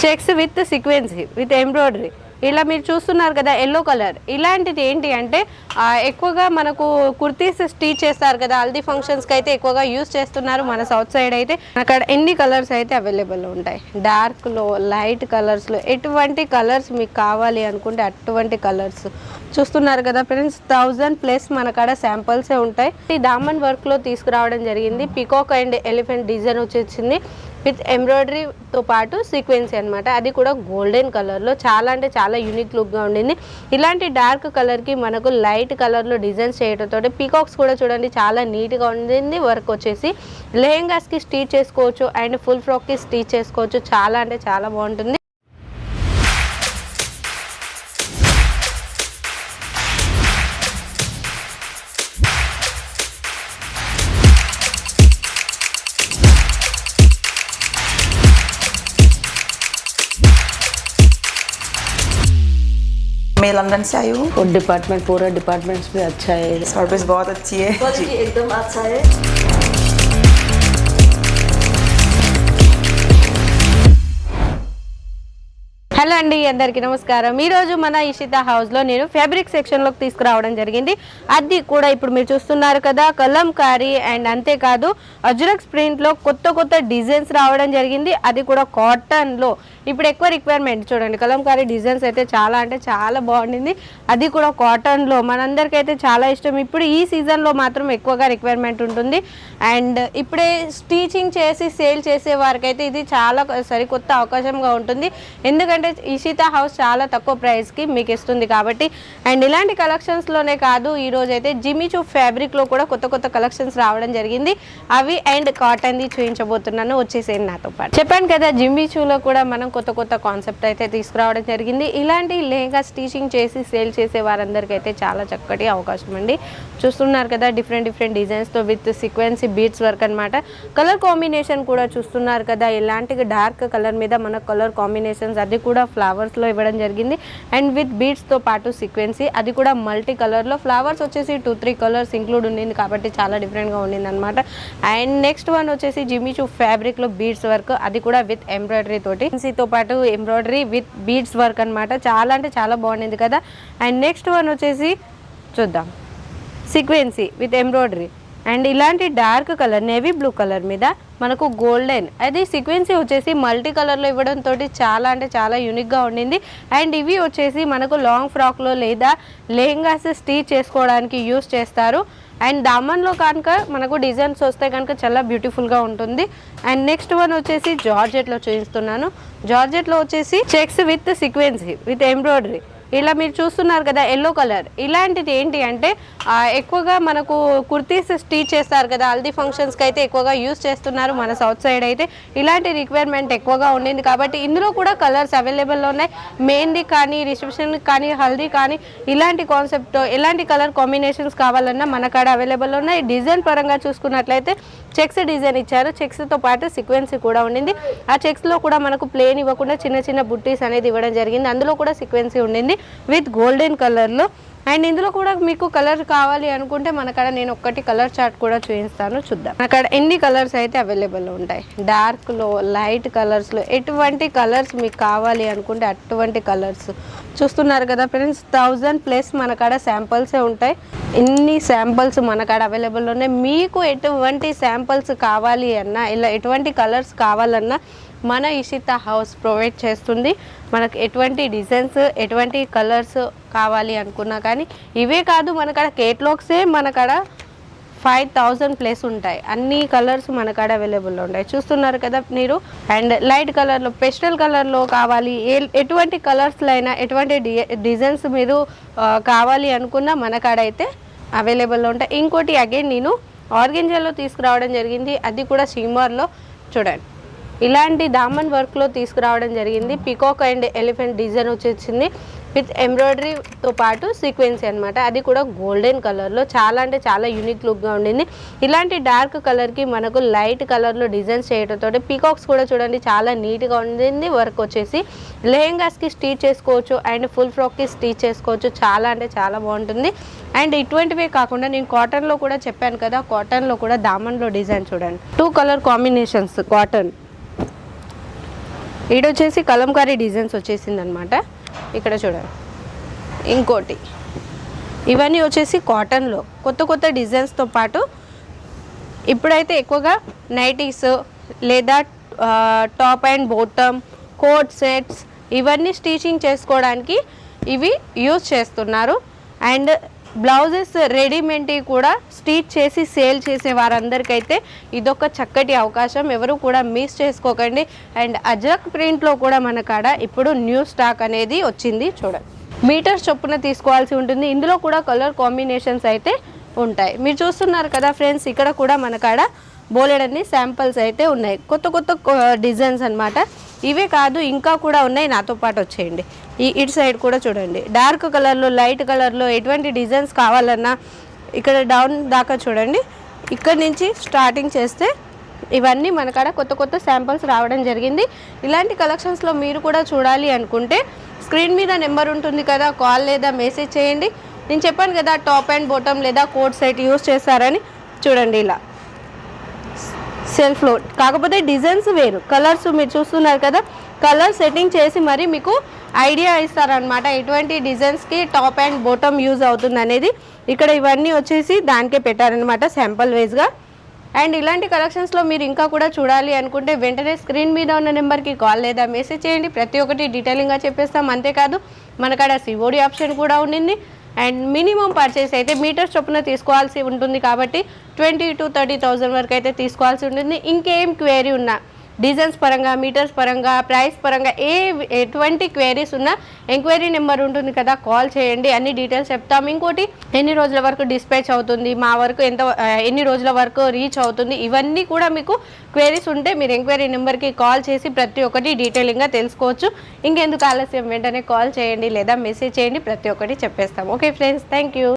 Checks with sequence with embroidery. ఇలా మీరు చూస్తున్నారు కదా ఎల్లో కలర్. ఇలాంటిది ఏంటి అంటే ఎక్కువగా మనకు కుర్తీస్ స్టిచ్ చేస్తారు కదా, హల్దీ ఫంక్షన్స్కి అయితే ఎక్కువగా యూస్ చేస్తున్నారు మన సౌత్ సైడ్ అయితే. అక్కడ ఎన్ని కలర్స్ అయితే అవైలబుల్ ఉంటాయి, డార్క్లో, లైట్ కలర్స్లో, ఎటువంటి కలర్స్ మీకు కావాలి అనుకుంటే అటువంటి కలర్స్ చూస్తున్నారు కదా ఫ్రెండ్స్. 1000+ మనకాడ శాంపుల్సే ఉంటాయి. ఈ దామన్ వర్క్లో తీసుకురావడం జరిగింది. పికాక్ అండ్ ఎలిఫెంట్ డిజైన్ వచ్చేసింది విత్ ఎంబ్రాయిడరీతో పాటు సీక్వెన్సీ అనమాట. అది కూడా గోల్డెన్ కలర్లో చాలా అంటే చాలా యూనిక్ లుక్గా ఉండింది. ఇలాంటి డార్క్ కలర్కి మనకు లైట్ కలర్లో డిజైన్స్ చేయడంతో పీకాక్స్ కూడా చూడండి చాలా నీట్గా ఉండింది. వర్క్ వచ్చేసి లెహెంగాస్కి స్టిచ్ చేసుకోవచ్చు అండ్ ఫుల్ ఫ్రాక్కి స్టిచ్ చేసుకోవచ్చు. చాలా అంటే చాలా బాగుంటుంది. मैं लंदन से आई हूँ। और डिपार्टमेंट पूरा डिपार्टमेंट्स भी अच्छा है, सर्विस बहुत अच्छी है, क्वालिटी एकदम अच्छा है। హలో అండి, అందరికీ నమస్కారం. ఈరోజు మన ఇషితా హౌస్లో నేను ఫ్యాబ్రిక్ సెక్షన్లోకి తీసుకురావడం జరిగింది. అది కూడా ఇప్పుడు మీరు చూస్తున్నారు కదా కలంకారీ అండ్ అంతేకాదు అజ్రక్ ప్రింట్లో కొత్త కొత్త డిజైన్స్ రావడం జరిగింది. అది కూడా కాటన్లో. ఇప్పుడు ఎక్కువ రిక్వైర్మెంట్ చూడండి, కలంకారీ డిజైన్స్ అయితే చాలా అంటే చాలా బాగుండింది. అది కూడా కాటన్లో మనందరికీ అయితే చాలా ఇష్టం. ఇప్పుడు ఈ సీజన్లో మాత్రం ఎక్కువగా రిక్వైర్మెంట్ ఉంటుంది. అండ్ ఇప్పుడే స్టిచింగ్ చేసి సేల్ చేసే వారికి అయితే ఇది చాలా సరికొత్త అవకాశంగా ఉంటుంది. ఎందుకంటే ఇషితా హౌస్ చాలా తక్కువ ప్రైస్కి మీకు ఇస్తుంది కాబట్టి. అండ్ ఇలాంటి కలెక్షన్స్లోనే కాదు, ఈరోజు అయితే జిమ్మిచూ ఫ్యాబ్రిక్లో కూడా కొత్త కొత్త కలెక్షన్స్ రావడం జరిగింది. అవి అండ్ కాటన్ది చూపించబోతున్నాను, వచ్చేసేయండి నాతో పాటు. చెప్పాను కదా జిమ్మిచూలో కూడా మనం కొత్త కొత్త కాన్సెప్ట్ అయితే తీసుకురావడం జరిగింది. ఇలాంటి లెహంగా స్టిచింగ్ చేసి సేల్ చేసే వారందరికీ అయితే చాలా చక్కటి అవకాశం అండి. చూస్తున్నారు కదా డిఫరెంట్ డిఫరెంట్ డిజైన్స్తో విత్ సీక్వెన్సీ బీడ్స్ వర్క్ అనమాట. కలర్ కాంబినేషన్ కూడా చూస్తున్నారు కదా, ఇలాంటి డార్క్ కలర్ మీద మన కలర్ కాంబినేషన్స్ అది కూడా ఫ్లవర్స్లో ఇవ్వడం జరిగింది. అండ్ విత్ బీడ్స్తో పాటు సీక్వెన్సీ, అది కూడా మల్టీ కలర్లో. ఫ్లవర్స్ వచ్చేసి 2-3 కలర్స్ ఇంక్లూడ్ ఉండింది కాబట్టి చాలా డిఫరెంట్గా ఉండింది అనమాట. అండ్ నెక్స్ట్ వన్ వచ్చేసి జిమ్మిచూ ఫ్యాబ్రిక్లో బీడ్స్ వర్క్, అది కూడా విత్ ఎంబ్రాయిడరీ తోటి, తో పాటు ఎంబ్రాయిడరీ విత్ బీడ్స్ వర్క్ అనమాట. చాలా అంటే చాలా బాగుండింది కదా. అండ్ నెక్స్ట్ వన్ వచ్చేసి చూద్దాం, సీక్వెన్సీ విత్ ఎంబ్రాయిడరీ. అండ్ ఇలాంటి dark colour navy blue colour మీద మనకు గోల్డెన్, అది సీక్వెన్సీ వచ్చేసి మల్టీ కలర్లో ఇవ్వడంతో చాలా అంటే చాలా యూనిక్గా ఉండింది. అండ్ ఇవి వచ్చేసి మనకు లాంగ్ ఫ్రాక్లో లేదా లెహంగాస్ స్టిచ్ చేసుకోవడానికి యూస్ చేస్తారు. అండ్ దామన్లో కనుక మనకు డిజైన్స్ వస్తే కనుక చాలా బ్యూటిఫుల్గా ఉంటుంది. అండ్ నెక్స్ట్ వన్ వచ్చేసి జార్జెట్లో చూపిస్తున్నాను. జార్జెట్లో వచ్చేసి checks with sequence with embroidery. ఇలా మీరు చూస్తున్నారు కదా ఎల్లో కలర్. ఇలాంటిది ఏంటి అంటే ఎక్కువగా మనకు కుర్తీస్ స్టిచ్ చేస్తారు కదా, హల్దీ ఫంక్షన్స్కి అయితే ఎక్కువగా యూస్ చేస్తున్నారు మన సౌత్ సైడ్ అయితే. ఇలాంటి రిక్వైర్మెంట్ ఎక్కువగా ఉండింది కాబట్టి ఇందులో కూడా కలర్స్ అవైలబుల్లో ఉన్నాయి. మెహందీ కానీ, రిసెప్షన్ కానీ, హల్దీ కానీ, ఇలాంటి కాన్సెప్ట్ ఎలాంటి కలర్ కాంబినేషన్స్ కావాలన్నా మన కాడ అవైలబుల్లో ఉన్నాయి. డిజైన్ పరంగా చూసుకున్నట్లయితే చెక్స్ డిజైన్ ఇచ్చారు, చెక్స్తో పాటు సీక్వెన్సీ కూడా ఉండింది. ఆ చెక్స్లో కూడా మనకు ప్లేన్ ఇవ్వకుండా చిన్న చిన్న బుట్టీస్ అనేది ఇవ్వడం జరిగింది. అందులో కూడా సీక్వెన్సీ ఉండింది విత్ గోల్డెన్ కలర్లో. అండ్ ఇందులో కూడా మీకు కలర్ కావాలి అనుకుంటే మన కాడ నేను ఒక్కటి కలర్ చార్ట్ కూడా చూపిస్తాను, చూద్దాం. అక్కడ ఎన్ని కలర్స్ అయితే అవైలబుల్ ఉంటాయి, డార్క్లో, లైట్ కలర్స్లో, ఎటువంటి కలర్స్ మీకు కావాలి అనుకుంటే అటువంటి కలర్స్ చూస్తున్నారు కదా ఫ్రెండ్స్. 1000+ మన కాడ శాంపుల్సే ఉంటాయి. ఇన్ని శాంపుల్స్ మన కాడ అవైలబుల్ ఉన్నాయి. మీకు ఎటువంటి శాంపుల్స్ కావాలి అన్నా, ఇలా ఎటువంటి కలర్స్ కావాలన్నా మన ఇషితా హౌస్ ప్రొవైడ్ చేస్తుంది. మనకు ఎటువంటి డిజైన్స్, ఎటువంటి కలర్స్ కావాలి అనుకున్నా కానీ. ఇవే కాదు, మన కాడ కేటలాగ్సే మన కాడ 5000+ ఉంటాయి. అన్ని కలర్స్ మన కాడ అవైలబుల్లో ఉంటాయి, చూస్తున్నారు కదా మీరు. అండ్ లైట్ కలర్లో, పెస్టల్ కలర్లో కావాలి, ఎటువంటి కలర్స్లో అయినా, ఎటువంటి డిజైన్స్ మీరు కావాలి అనుకున్నా మన కాడ అయితే అవైలబుల్లో ఉంటాయి. ఇంకోటి అగైన్ నేను ఆర్గెంజాలో తీసుకురావడం జరిగింది, అది కూడా షిమ్మర్లో. చూడండి ఇలాంటి దామన్ వర్క్లో తీసుకురావడం జరిగింది. పికాక్ అండ్ ఎలిఫెంట్ డిజైన్ వచ్చేసింది విత్ ఎంబ్రాయిడరీతో పాటు సీక్వెన్సీ అనమాట. అది కూడా గోల్డెన్ కలర్లో చాలా అంటే చాలా యూనిక్ లుక్గా ఉండింది. ఇలాంటి డార్క్ కలర్కి మనకు లైట్ కలర్లో డిజైన్స్ చేయడంతో పీకాక్స్ కూడా చూడండి చాలా నీట్గా ఉండింది. వర్క్ వచ్చేసి లెహెంగాస్కి స్టిచ్ చేసుకోవచ్చు అండ్ ఫుల్ ఫ్రాక్కి స్టిచ్ చేసుకోవచ్చు. చాలా అంటే చాలా బాగుంటుంది. అండ్ ఇటువంటివే కాకుండా నేను కాటన్లో కూడా చెప్పాను కదా, కాటన్లో కూడా దామన్లో డిజైన్ చూడండి, 2 కలర్ కాంబినేషన్స్ కాటన్. ఇది వచ్చేసి కలంకారీ డిజైన్స్ వచ్చేసింది అనమాట. ఇక్కడ చూడండి ఇంకోటి, ఇవన్నీ వచ్చేసి కాటన్లో కొత్త కొత్త డిజైన్స్తో పాటు ఇప్పుడైతే ఎక్కువగా నైటీస్ లేదా top and bottom coat sets ఇవన్నీ స్టిచింగ్ చేసుకోవడానికి ఇవి యూజ్ చేస్తున్నారు. అండ్ బ్లౌజెస్ రెడీమేడ్ కూడా స్టిచ్ చేసి సేల్ చేసే వారందరికైతే ఇదొక చక్కటి అవకాశం, ఎవరు కూడా మిస్ చేసుకోకండి. అండ్ అజ్రక్ ప్రింట్లో కూడా మన కాడ ఇప్పుడు న్యూ స్టాక్ అనేది వచ్చింది. చూడండి మీటర్స్ చొప్పున తీసుకోవాల్సి ఉంటుంది. ఇందులో కూడా కలర్ కాంబినేషన్స్ అయితే ఉంటాయి. మీరు చూస్తున్నారు కదా ఫ్రెండ్స్, ఇక్కడ కూడా మన కాడ బోలెడన్ని శాంపిల్స్ అయితే ఉన్నాయి, కొత్త కొత్త డిజైన్స్ అన్నమాట. ఇవే కాదు ఇంకా కూడా ఉన్నాయి, నాతో పాటు వచ్చేయండి. ఇటు సైడ్ కూడా చూడండి, డార్క్ కలర్లో లైట్ కలర్లో ఎటువంటి డిజైన్స్ కావాలన్నా ఇక్కడ డౌన్ దాకా చూడండి. ఇక్కడ నుంచి స్టార్టింగ్ చేస్తే ఇవన్నీ మన కాడ కొత్త కొత్త శాంపిల్స్ రావడం జరిగింది. ఇలాంటి కలెక్షన్స్లో మీరు కూడా చూడాలి అనుకుంటే స్క్రీన్ మీద నెంబర్ ఉంటుంది కదా, కాల్ లేదా మెసేజ్ చేయండి. నేను చెప్పాను కదా టాప్ అండ్ బాటమ్ లేదా కోట్ సెట్ యూస్ చేస్తారని. చూడండి ఇలా సెల్ఫ్లో, కాకపోతే డిజైన్స్ వేరు, కలర్స్ మీరు చూస్తున్నారు కదా, కలర్ సెట్టింగ్ చేసి మరి మీకు ఐడియా ఇస్తారనమాట ఎటువంటి డిజైన్స్కి టాప్ అండ్ బాటమ్ యూజ్ అవుతుంది అనేది. ఇక్కడ ఇవన్నీ వచ్చేసి దానికే పెట్టారనమాట శాంపుల్ వైజ్గా. అండ్ ఇలాంటి కలెక్షన్స్లో మీరు ఇంకా కూడా చూడాలి అనుకుంటే వెంటనే స్క్రీన్ మీద ఉన్న నెంబర్కి కాల్ లేదా మెసేజ్ చేయండి. ప్రతి ఒక్కటి డీటెయిలింగ్గా చెప్పేస్తాం. అంతేకాదు మనకాడ సిఓడి ఆప్షన్ కూడా ఉండింది. అండ్ మినిమం పర్చేస్ అయితే మీటర్స్ చొప్పున తీసుకోవాల్సి ఉంటుంది కాబట్టి 20,000 to 30,000 వరకు అయితే తీసుకోవాల్సి ఉంటుంది. ఇంకేం క్వేరీ ఉన్నా డిజైన్స్ పరంగా మీటర్స్ పరంగా ప్రైస్ పరంగా ఎటువంటి క్వేరీస్ ఉన్నా ఎంక్వైరీ నెంబర్ ఉంటుంది కదా, కాల్ చేయండి, అన్ని డీటెయిల్స్ చెప్తాం. ఇంకోటి ఎన్ని రోజుల వరకు డిస్పాచ్ అవుతుంది, మా వరకు ఎన్ని రోజుల వరకు రీచ్ అవుతుంది, ఇవన్నీ కూడా మీకు క్వేరీస్ ఉంటే మీరు ఎంక్వైరీ నెంబర్కి కాల్ చేసి ప్రతి ఒక్కటి డీటెయిలింగ్గా తెలుసుకోవచ్చు. ఇంకెందుకు ఆలస్యం, వెంటనే కాల్ చేయండి లేదా మెసేజ్ చేయండి, ప్రతి ఒక్కటి చెప్పేస్తాం. Okay friends, thank you.